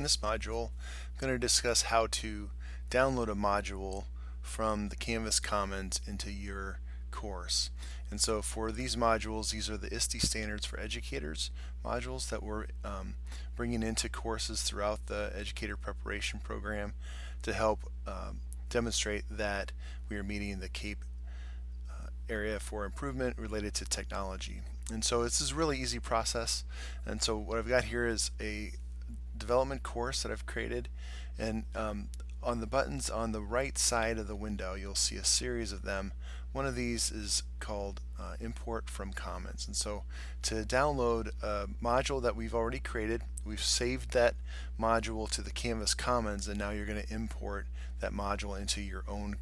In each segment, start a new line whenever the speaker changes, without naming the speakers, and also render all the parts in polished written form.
In this module, I'm going to discuss how to download a module from the Canvas Commons into your course. And so for these modules, these are the ISTE standards for educators modules that we're bringing into courses throughout the educator preparation program to help demonstrate that we are meeting the CAPE area for improvement related to technology. And so this is a really easy process. And so what I've got here is a development course that I've created, and on the buttons on the right side of the window you'll see a series of them. One of these is called import from Commons, and so to download a module that we've already created, we've saved that module to the Canvas Commons, and now you're going to import that module into your own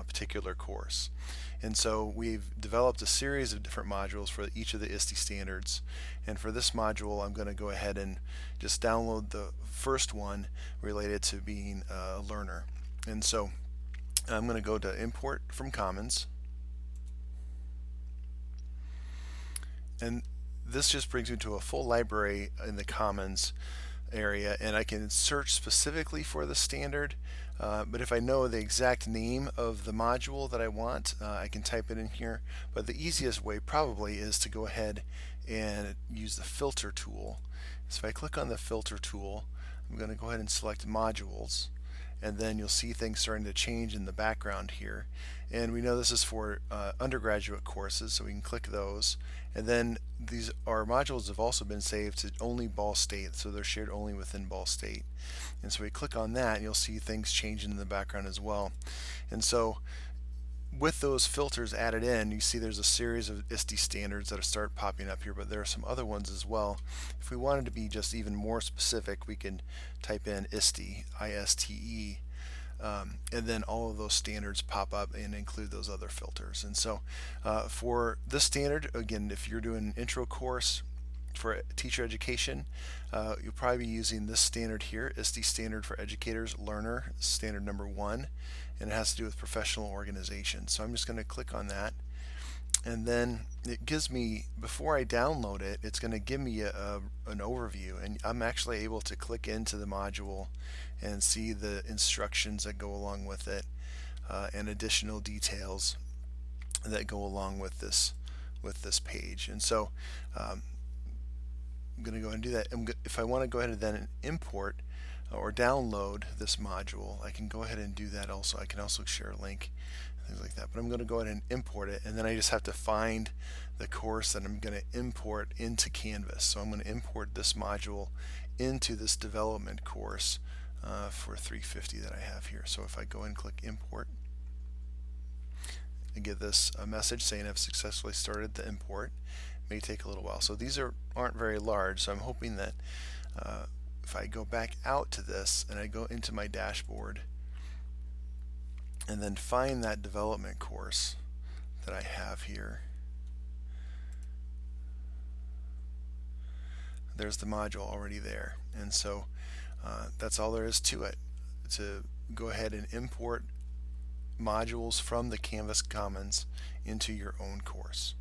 particular course. And so we've developed a series of different modules for each of the ISTE standards, and for this module I'm going to go ahead and just download the first one related to being a learner. And so I'm going to go to import from Commons, and this just brings me to a full library in the Commons area, and I can search specifically for the standard, but if I know the exact name of the module that I want, I can type it in here. But the easiest way probably is to go ahead and use the filter tool. So if I click on the filter tool, I'm going to go ahead and select modules, and then you'll see things starting to change in the background here. And we know this is for undergraduate courses, so we can click those. And then our modules have also been saved to only Ball State, so they're shared only within Ball State. And so we click on that, and you'll see things changing in the background as well. And so with those filters added in, you see there's a series of ISTE standards that start popping up here, but there are some other ones as well. If we wanted to be just even more specific, we can type in ISTE, I-S-T-E, and then all of those standards pop up and include those other filters. And so for this standard, again, if you're doing an intro course for teacher education, you'll probably be using this standard here, ISTE Standard for Educators Learner, standard number 1, and it has to do with professional organization. So I'm just going to click on that, and then it gives me, before I download it, it's going to give me an overview, and I'm actually able to click into the module and see the instructions that go along with it, and additional details that go along with this page. And so I'm going to go ahead and do that. If I want to go ahead and then import or download this module, I can go ahead and do that also. I can also share a link, things like that. But I'm going to go ahead and import it, and then I just have to find the course that I'm going to import into Canvas. So I'm going to import this module into this development course for 350 that I have here. So if I go and click import, I get this a message saying I've successfully started the import. It may take a little while. So these aren't very large, so I'm hoping that if I go back out to this and I go into my dashboard and then find that development course that I have here, there's the module already there. And so that's all there is to it, to go ahead and import modules from the Canvas Commons into your own course.